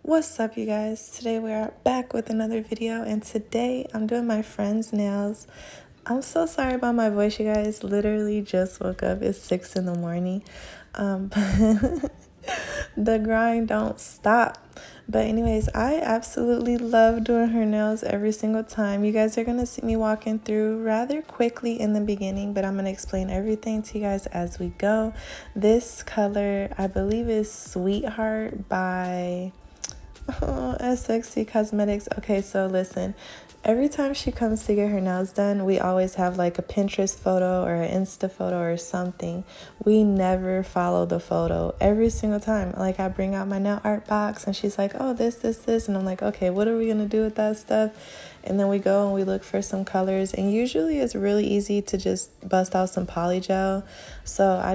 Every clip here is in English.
What's up, you guys? Today we are back with another video, and today I'm doing my friend's nails. I'm so sorry about my voice, you guys. Literally just woke up. It's 6 in the morning. But the grind don't stop. But anyways, I absolutely love doing her nails every single time. You guys are going to see me walking through rather quickly in the beginning, but I'm going to explain everything to you guys as we go. This color, I believe, is Sweetheart by SXC Cosmetics. Okay, so listen, every time she comes to get her nails done, we always have like a Pinterest photo or an Insta photo or something. We never follow the photo every single time. Like, I bring out my nail art box and she's like, oh, this, and I'm like, okay, what are we gonna do with that stuff? And then we go and we look for some colors, and usually it's really easy to just bust out some polygel. So I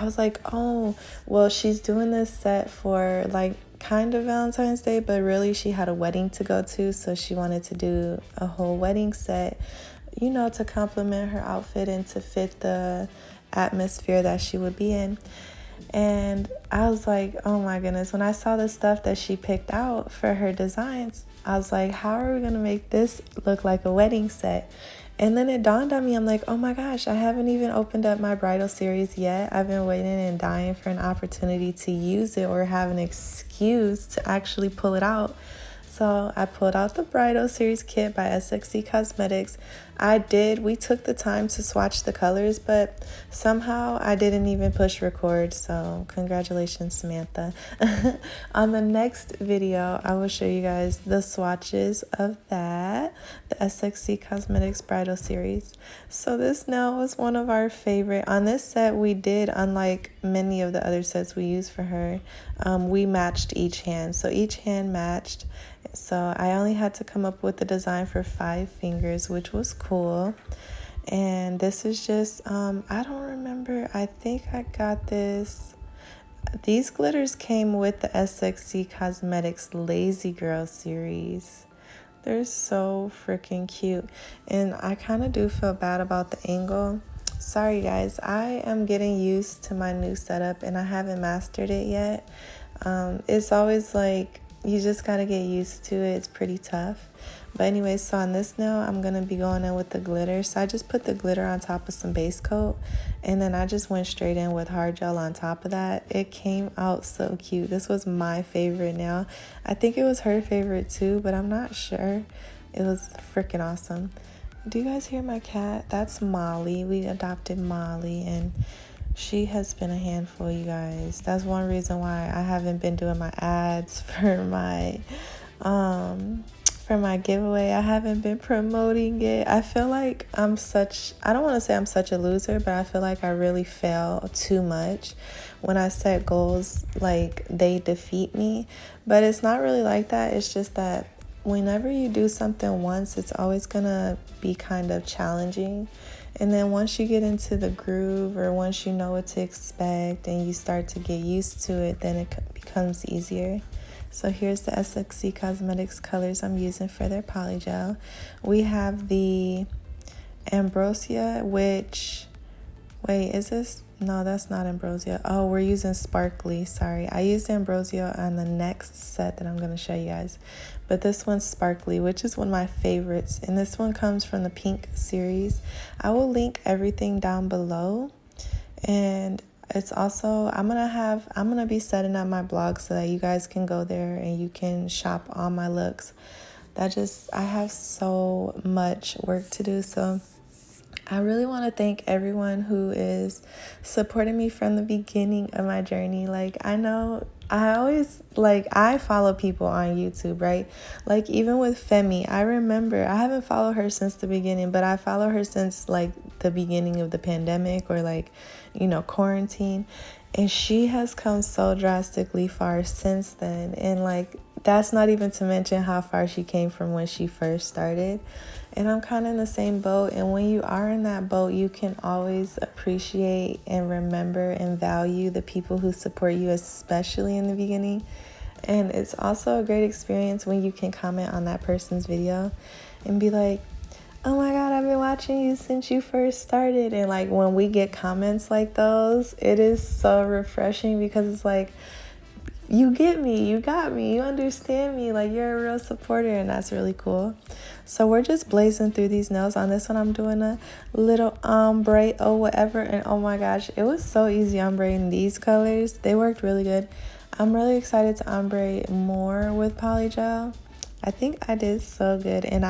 was like, oh, well, she's doing this set for like kind of Valentine's Day, but really she had a wedding to go to, so she wanted to do a whole wedding set, you know, to complement her outfit and to fit the atmosphere that she would be in. And I was like, oh my goodness, when I saw the stuff that she picked out for her designs, I was like, how are we gonna make this look like a wedding set? And then it dawned on me, I'm like, oh my gosh, I haven't even opened up my bridal series yet. I've been waiting and dying for an opportunity to use it or have an excuse to actually pull it out. So I pulled out the bridal series kit by SXC Cosmetics. We took the time to swatch the colors, but somehow I didn't even push record. So congratulations, Samantha. On the next video, I will show you guys the swatches of the SXC Cosmetics bridal series. So this nail was one of our favorite. On this set, we did, unlike many of the other sets we used for her, we matched each hand. So each hand matched. So I only had to come up with the design for 5 fingers, which was cool. And this is just, I don't remember. I think I got this. These glitters came with the SXC Cosmetics Lazy Girl series. They're so freaking cute. And I kind of do feel bad about the angle. Sorry, guys. I am getting used to my new setup and I haven't mastered it yet. It's always like, you just gotta get used to it. It's pretty tough. But anyways, so on this nail, I'm gonna be going in with the glitter. So I just put the glitter on top of some base coat, and then I just went straight in with hard gel on top of that. It came out so cute. This was my favorite nail. I think it was her favorite too, but I'm not sure. It was freaking awesome. Do you guys hear my cat? That's Molly. We adopted Molly, and she has been a handful, you guys. That's one reason why I haven't been doing my ads for my giveaway. I haven't been promoting it. I feel like I don't want to say I'm such a loser, but I feel like I really fail too much when I set goals. Like, they defeat me, but it's not really like that. It's just that whenever you do something once, it's always gonna be kind of challenging. And then once you get into the groove, or once you know what to expect and you start to get used to it, then it becomes easier. So here's the SXC Cosmetics colors I'm using for their polygel. We have the Ambrosia, which, wait, is this? No, that's not Ambrosia. Oh, we're using Sparkly. Sorry. I used Ambrosia on the next set that I'm going to show you guys. But this one's Sparkly, which is one of my favorites. And this one comes from the Pink series. I will link everything down below. And it's also, I'm going to be setting up my blog so that you guys can go there and you can shop all my looks. I have so much work to do. So I really want to thank everyone who is supporting me from the beginning of my journey. Like, I know I follow people on YouTube, right? Like, even with Femi, I remember I haven't followed her since the beginning, but I follow her since like the beginning of the pandemic, or like, you know, quarantine. And she has come so drastically far since then. And like, that's not even to mention how far she came from when she first started. And I'm kind of in the same boat. And when you are in that boat, you can always appreciate and remember and value the people who support you, especially in the beginning. And it's also a great experience when you can comment on that person's video and be like, oh my God, I've been watching you since you first started. And like, when we get comments like those, it is so refreshing, because it's like, you get me, you got me, you understand me, like you're a real supporter, and that's really cool. So we're just blazing through these nails. On this one I'm doing a little ombre or whatever, and oh my gosh, it was so easy ombreing these colors. They worked really good. I'm really excited to ombre more with polygel. I think I did so good, and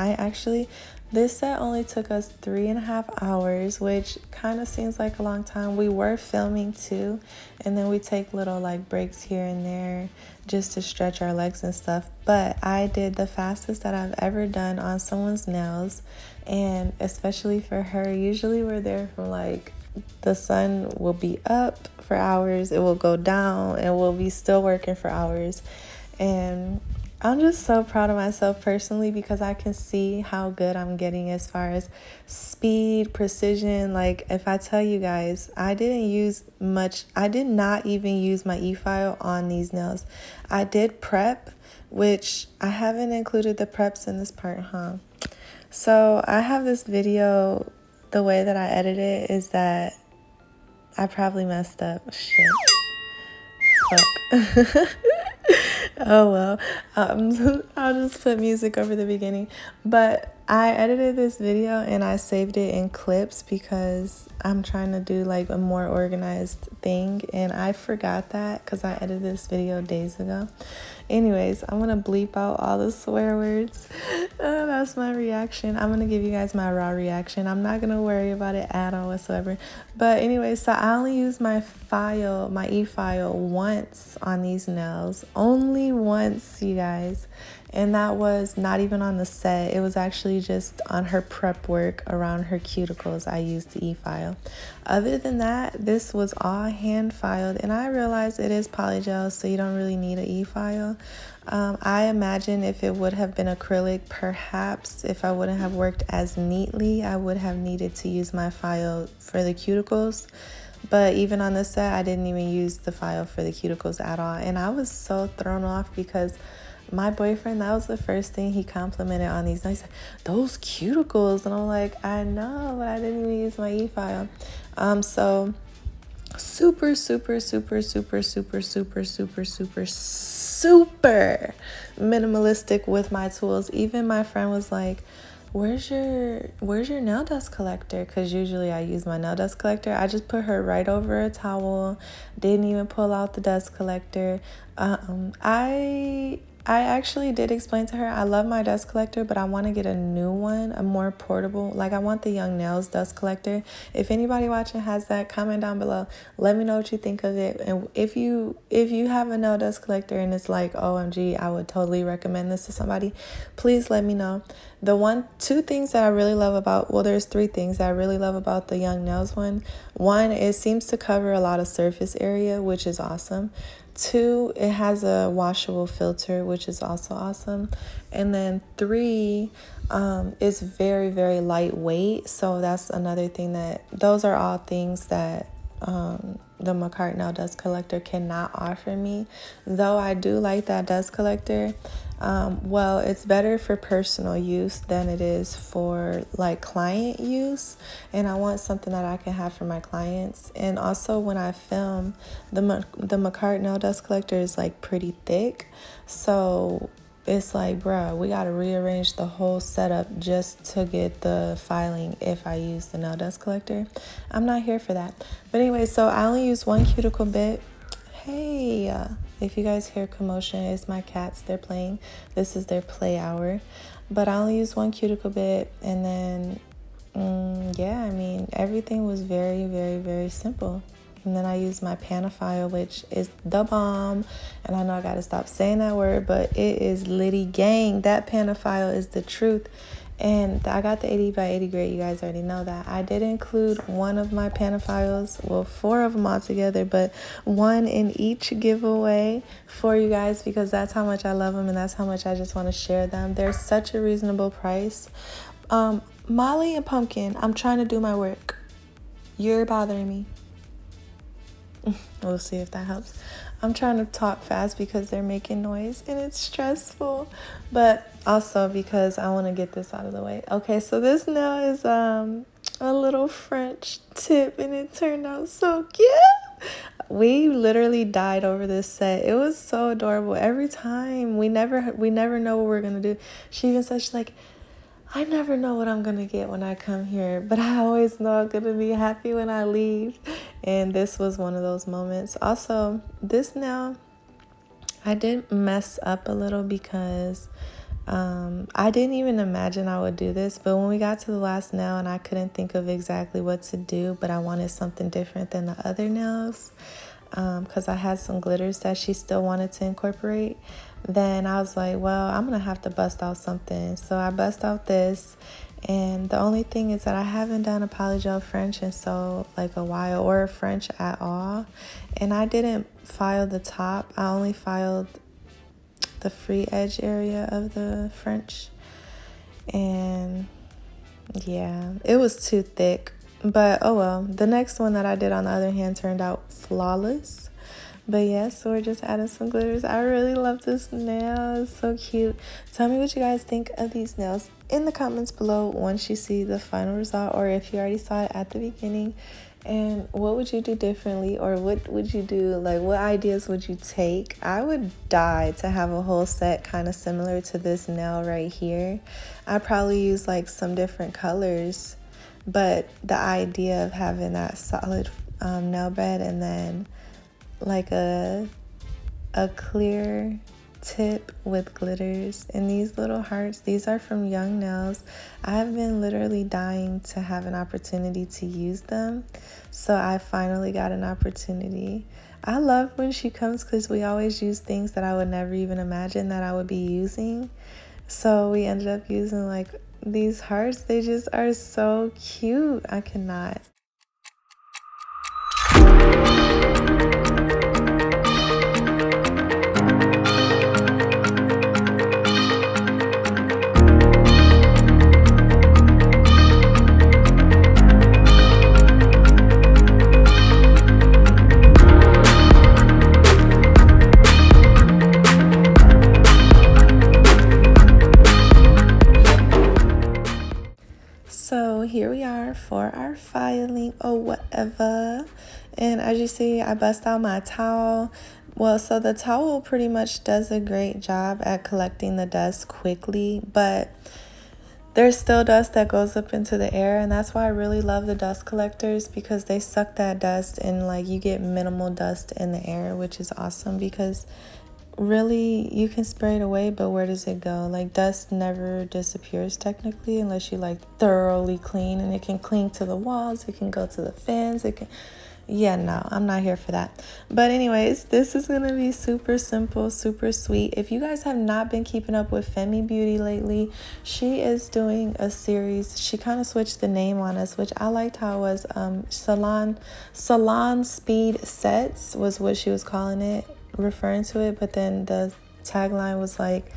this set only took us 3.5 hours, which kind of seems like a long time. We were filming too, and then we take little like breaks here and there just to stretch our legs and stuff. But I did the fastest that I've ever done on someone's nails, and especially for her. Usually we're there from like the sun will be up for hours, it will go down, and we'll be still working for hours. And I'm just so proud of myself personally because I can see how good I'm getting as far as speed, precision. Like if I tell you guys, I did not even use my e-file on these nails. I did prep, which I haven't included the preps in this part, huh? So I have this video, the way that I edit it is that I probably messed up. Shit. Fuck. Oh well, I'll just put music over the beginning. But I edited this video and I saved it in clips because I'm trying to do like a more organized thing, and I forgot that because I edited this video days ago. Anyways, I'm gonna bleep out all the swear words. That's my reaction. I'm gonna give you guys my raw reaction. I'm not gonna worry about it at all whatsoever. But anyways, so I only used my e-file once on these nails. Only once, you guys. And that was not even on the set. It was actually just on her prep work around her cuticles. I used the e-file. Other than that, this was all hand filed, and I realized it is polygel, so you don't really need an e-file. I imagine if it would have been acrylic, perhaps if I wouldn't have worked as neatly, I would have needed to use my file for the cuticles. But even on this set, I didn't even use the file for the cuticles at all. And I was so thrown off because my boyfriend, that was the first thing he complimented on these. And he said, those cuticles. And I'm like, I know, but I didn't even use my e-file. So super minimalistic with my tools. Even my friend was like, where's your nail dust collector? Because usually I use my nail dust collector. I just put her right over a towel, didn't even pull out the dust collector. I actually did explain to her I love my dust collector, but I want to get a new one, a more portable. Like I want the YoungNails dust collector. If anybody watching has that, comment down below. Let me know what you think of it. And if you have a nail dust collector and it's like, OMG, I would totally recommend this to somebody, please let me know. Two things that I really love about, well, there's 3 things that I really love about the YoungNails one. One, it seems to cover a lot of surface area, which is awesome. 2, it has a washable filter, which is also awesome. And then 3, it's very, very lightweight. So that's another thing those are all things that the Makartt nail dust collector cannot offer me. Though I do like that dust collector. Well, it's better for personal use than it is for like client use, and I want something that I can have for my clients. And also when I film, the Makartt nail dust collector is like pretty thick, so it's like, bruh, we gotta rearrange the whole setup just to get the filing if I use the nail dust collector. I'm not here for that. But anyway, so I only use one cuticle bit. Hey, if you guys hear commotion, it's my cats, they're playing. This is their play hour. But I only use one cuticle bit, and then yeah, I mean, everything was very, very, very simple. And then I used my Panafile, which is the bomb. And I know I gotta stop saying that word, but it is litty gang. That Panafile is the truth. And I got the 80 by 80 grade. You guys already know that. I did include one of my Panafiles, well, 4 of them all together, but one in each giveaway for you guys because that's how much I love them and that's how much I just want to share them. They're such a reasonable price. Molly and Pumpkin, I'm trying to do my work. You're bothering me. We'll see if that helps. I'm trying to talk fast because they're making noise and it's stressful, but also because I want to get this out of the way. Okay, so this nail is a little French tip and it turned out so cute. We literally died over this set. It was so adorable. Every time we never know what we're gonna do. She even said, she's like, I never know what I'm gonna get when I come here, but I always know I'm gonna be happy when I leave. And this was one of those moments. Also, this nail, I did mess up a little because I didn't even imagine I would do this, but when we got to the last nail and I couldn't think of exactly what to do, but I wanted something different than the other nails, because I had some glitters that she still wanted to incorporate, then I was like, well, I'm gonna have to bust out something. So I bust out this, and the only thing is that I haven't done a polygel French in a while, or a French at all, and I didn't file the top. I only filed the free edge area of the French, and yeah, it was too thick, but oh well. The next one that I did on the other hand turned out flawless. But yeah, so we're just adding some glitters. I really love this nail. It's so cute. Tell me what you guys think of these nails in the comments below once you see the final result, or if you already saw it at the beginning. And what would you do differently, or what would you do, like what ideas would you take? I would die to have a whole set kind of similar to this nail right here. I'd probably use like some different colors, but the idea of having that solid nail bed and then like a clear tip with glitters and these little hearts. These are from YoungNails. I've been literally dying to have an opportunity to use them, so I finally got an opportunity. I love when she comes because we always use things that I would never even imagine that I would be using. So we ended up using like these hearts. They just are so cute. I cannot. So here we are for our filing or whatever, and as you see, I bust out my towel. Well, so the towel pretty much does a great job at collecting the dust quickly, but there's still dust that goes up into the air, and that's why I really love the dust collectors, because they suck that dust and like you get minimal dust in the air, which is awesome because really you can spray it away, but where does it go? Like dust never disappears technically unless you like thoroughly clean, and it can cling to the walls, it can go to the fans, it can, yeah, no, I'm not here for that. But anyways, this is gonna be super simple, super sweet. If you guys have not been keeping up with Femi Beauty lately, she is doing a series. She kind of switched the name on us, which I liked how it was. Salon Speed Sets was what she was calling it, referring to it, but then the tagline was like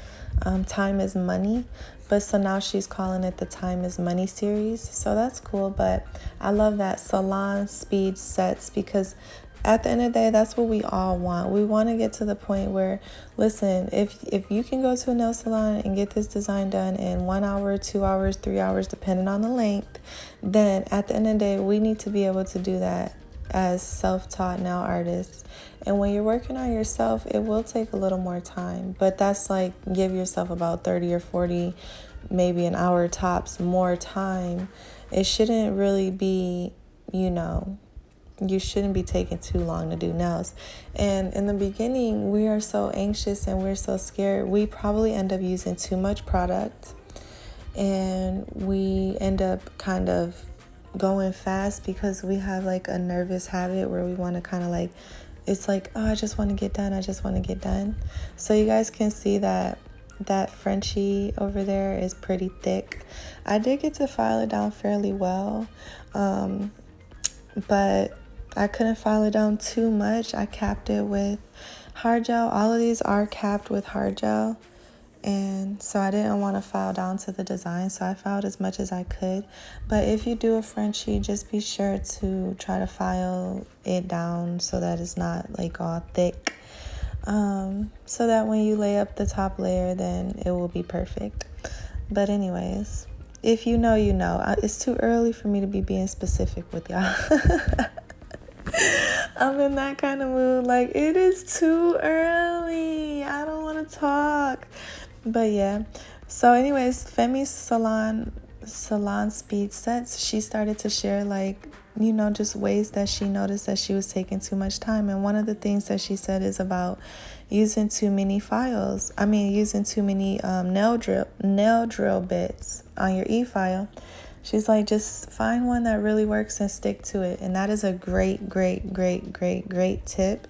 time is money. But so now she's calling it the Time is Money series, so that's cool. But I love that salon speed sets, because at the end of the day, that's what we all want. We want to get to the point where, listen, if you can go to a nail salon and get this design done in 1 hour, 2 hours, 3 hours, depending on the length, then at the end of the day, we need to be able to do that as self-taught nail artists. And when you're working on yourself, it will take a little more time, but that's like, give yourself about 30 or 40, maybe an hour tops, more time. It shouldn't really be, you shouldn't be taking too long to do nails. And in the beginning, we are so anxious and we're so scared, we probably end up using too much product, and we end up kind of going fast because we have like a nervous habit where we want to kind of like, it's like, oh, I just want to get done, I just want to get done. So you guys can see that Frenchie over there is pretty thick. I did get to file it down fairly well, but I couldn't file it down too much. I capped it with hard gel. All of these are capped with hard gel, and so I didn't want to file down to the design, so I filed as much as I could. But if you do a Frenchie, just be sure to try to file it down so that it's not like all thick, so that when you lay up the top layer, then it will be perfect. But anyways, if you know, it's too early for me to be being specific with y'all. I'm in that kind of mood. Like, it is too early. I don't want to talk. But yeah. So anyways, Femi's salon speed sets, she started to share, like, you know, just ways that she noticed that she was taking too much time. And one of the things that she said is about using too many using too many nail drill bits on your e-file. She's like, just find one that really works and stick to it. And that is a great tip.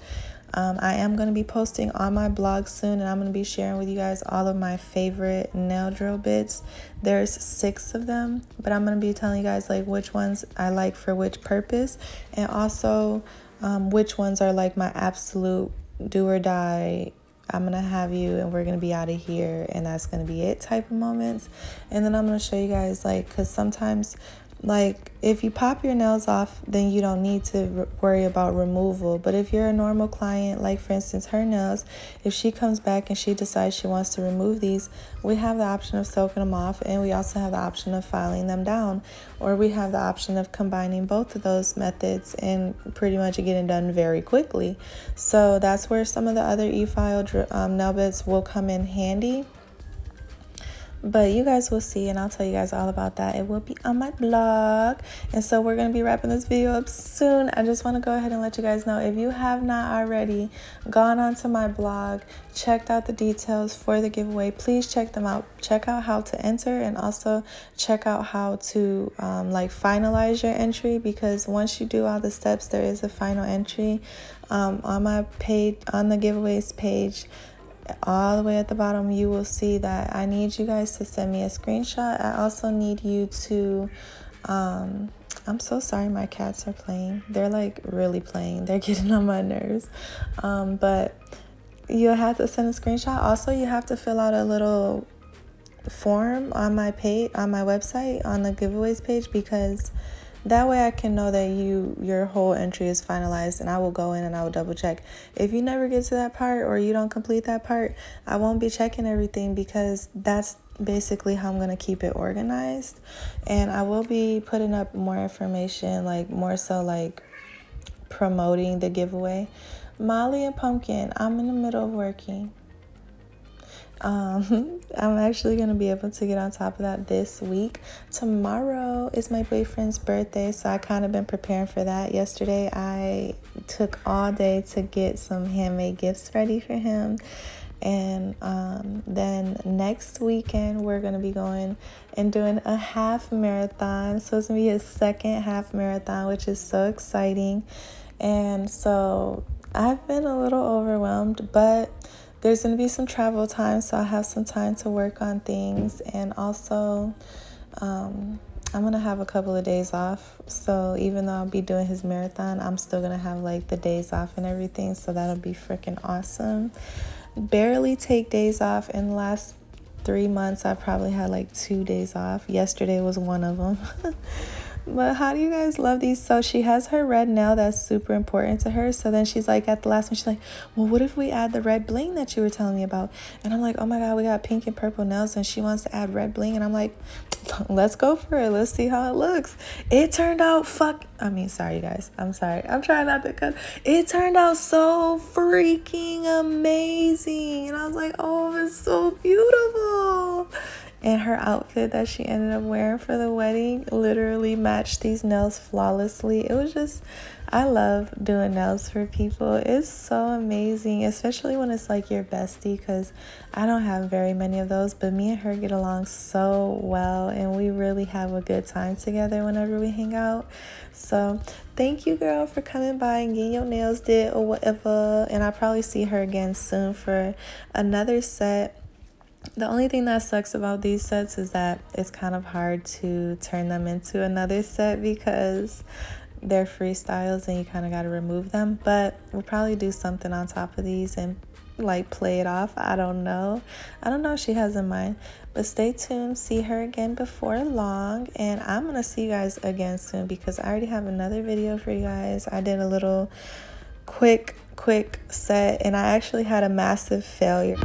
I am going to be posting on my blog soon, and I'm going to be sharing with you guys all of my favorite nail drill bits. There's 6 of them, but I'm going to be telling you guys like which ones I like for which purpose, and also which ones are like my absolute do or die. I'm going to have you and we're going to be out of here and that's going to be it type of moments. And then I'm going to show you guys, like, because sometimes, like, if you pop your nails off, then you don't need to worry about removal. But if you're a normal client, like for instance her nails, if she comes back and she decides she wants to remove these, we have the option of soaking them off, and we also have the option of filing them down, or we have the option of combining both of those methods and pretty much getting done very quickly. So that's where some of the other e-file nail bits will come in handy. But you guys will see, and I'll tell you guys all about that. It will be on my blog. And so we're going to be wrapping this video up soon. I just want to go ahead and let you guys know, if you have not already gone onto my blog, checked out the details for the giveaway, please check them out. Check out how to enter, and also check out how to like finalize your entry, because once you do all the steps, there is a final entry on my page, on the giveaways page. All the way at the bottom, you will see that I need you guys to send me a screenshot. I also need you to I'm so sorry, my cats are playing. They're like really playing. They're getting on my nerves. But you'll have to send a screenshot. Also, you have to fill out a little form on my page, on my website, on the giveaways page, because that way I can know that your whole entry is finalized, and I will go in and I will double check. If you never get to that part or you don't complete that part, I won't be checking everything, because that's basically how I'm going to keep it organized. And I will be putting up more information, like more so like promoting the giveaway. Molly and Pumpkin, I'm in the middle of working. I'm actually going to be able to get on top of that this week. Tomorrow is my boyfriend's birthday, so I kind of been preparing for that. Yesterday, I took all day to get some handmade gifts ready for him. And then next weekend, we're going to be going and doing a half marathon. So it's going to be his second half marathon, which is so exciting. And so I've been a little overwhelmed, but there's going to be some travel time, so I'll have some time to work on things. And also, I'm going to have a couple of days off. So even though I'll be doing his marathon, I'm still going to have like the days off and everything. So that'll be freaking awesome. Barely take days off. In the last 3 months, I probably had like 2 days off. Yesterday was one of them. But how do you guys love these? So she has her red nail that's super important to her. So then she's like, at the last one, she's like, well, what if we add the red bling that you were telling me about? And I'm like, oh my God, we got pink and purple nails, and she wants to add red bling. And I'm like, let's go for it. Let's see how it looks. It turned out sorry, you guys. I'm sorry. I'm trying not to cut. It turned out so freaking amazing. And I was like, oh, it's so beautiful. And her outfit that she ended up wearing for the wedding literally matched these nails flawlessly. It was just, I love doing nails for people. It's so amazing, especially when it's like your bestie, because I don't have very many of those, but me and her get along so well, and we really have a good time together whenever we hang out. So thank you, girl, for coming by and getting your nails did or whatever. And I'll probably see her again soon for another set. The only thing that sucks about these sets is that it's kind of hard to turn them into another set because they're freestyles and you kind of got to remove them. But we'll probably do something on top of these and like play it off. I don't know what she has in mind. But stay tuned. See her again before long. And I'm going to see you guys again soon because I already have another video for you guys. I did a little quick set and I actually had a massive failure.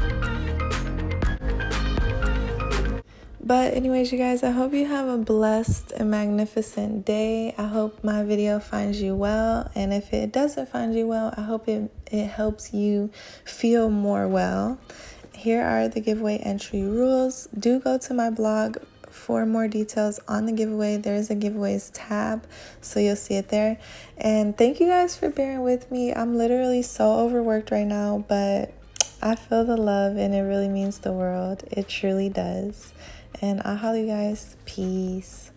But anyways, you guys, I hope you have a blessed and magnificent day. I hope my video finds you well. And if it doesn't find you well, I hope it helps you feel more well. Here are the giveaway entry rules. Do go to my blog for more details on the giveaway. There's a giveaways tab, so you'll see it there. And thank you guys for bearing with me. I'm literally so overworked right now, but I feel the love and it really means the world. It truly does. And I'll holler you guys. Peace.